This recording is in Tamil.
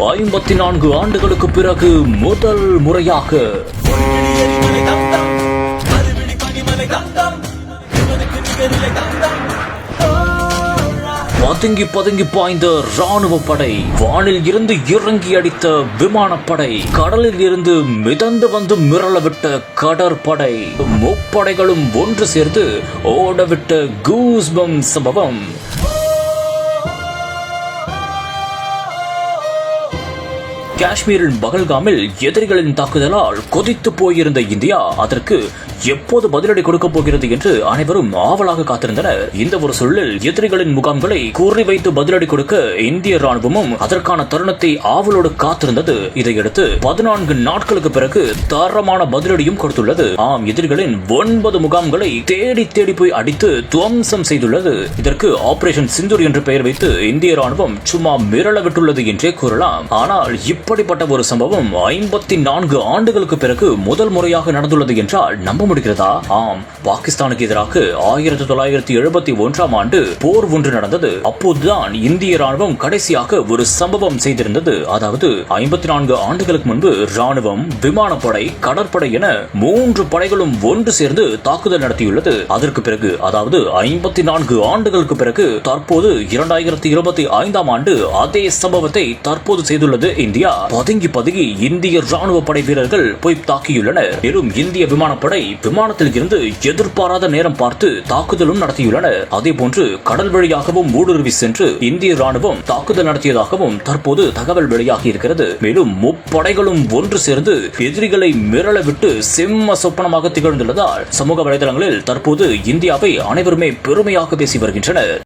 54 ஆண்டுகளுக்கு பிறகு முதல் முறையாக பதுங்கி பதுங்கி பாய்ந்த ராணுவ படை, வானில் இருந்து இறங்கி அடித்த விமானப்படை, கடலில் இருந்து மிதந்து வந்து மிரளவிட்ட கடற்படை, முப்படைகளும் ஒன்று சேர்ந்து ஓடவிட்ட கூஸ்பம் சம்பவம். காஷ்மீரின் பகல்காமில் எதிரிகளின் தாக்குதலால் கொதித்து போயிருந்த இந்தியா அதற்கு எப்போது பதிலடி கொடுக்க போகிறது என்று அனைவரும் ஆவலாக காத்திருந்தனர். இந்த ஒரு சூழலில் எதிரிகளின் முகாம்களை குறிவைத்து பதிலடி கொடுக்க இந்திய ராணுவமும் அதற்கான தருணத்தை ஆவலோடு காத்திருந்தது. இதையடுத்து 14 நாட்களுக்கு பிறகு தரமான பதிலடியும் கொடுத்துள்ளது. எதிரிகளின் 9 முகாம்களை தேடி தேடி போய் அடித்து துவம்சம் செய்துள்ளது. இதற்கு ஆபரேஷன் சிந்தூர் என்று பெயர் வைத்து இந்திய ராணுவம் சும்மா மிரள விட்டுள்ளது என்றே கூறலாம். ஆனால் இப்படிப்பட்ட ஒரு சம்பவம் 54 ஆண்டுகளுக்கு பிறகு முதல் முறையாக நடந்துள்ளது என்றால் நம்ப முடிகிறதா? பாகிஸ்தானுக்கு எதிராக 1971 ஆண்டு போர் ஒன்று நடந்தது. அப்போதுதான் இந்திய ராணுவம் கடைசியாக ஒரு சம்பவம் செய்திருந்தது. அதாவது 54 ஆண்டுகளுக்கு முன்பு ராணுவம், விமானப்படை, கடற்படை என 3 படைகளும் ஒன்று சேர்ந்து தாக்குதல் நடத்தியுள்ளது. அதற்கு பிறகு, அதாவது 54 ஆண்டுகளுக்கு பிறகு தற்போது 2025 ஆண்டு அதே சம்பவத்தை தற்போது செய்துள்ளது இந்தியா. பதுங்கி பதுங்கி இந்திய ராணுவ படை வீரர்கள் போய் தாக்கியுள்ளனர். மேலும் இந்திய விமானப்படை விமானத்தில் இருந்து எதிர்பாராத நேரம் பார்த்து தாக்குதலும் நடத்தியுள்ளனர். அதே போன்று கடல் வழியாகவும் ஊடுருவி சென்று இந்திய ராணுவம் தாக்குதல் நடத்தியதாகவும் தற்போது தகவல் வெளியாகி இருக்கிறது. மேலும் முப்படைகளும் ஒன்று சேர்ந்து எதிரிகளை மிரள விட்டு செம்ம சொப்பனமாக திகழ்ந்துள்ளதால் சமூக வலைதளங்களில் தற்போது இந்தியாவை அனைவருமே பெருமையாக பேசி வருகின்றனர்.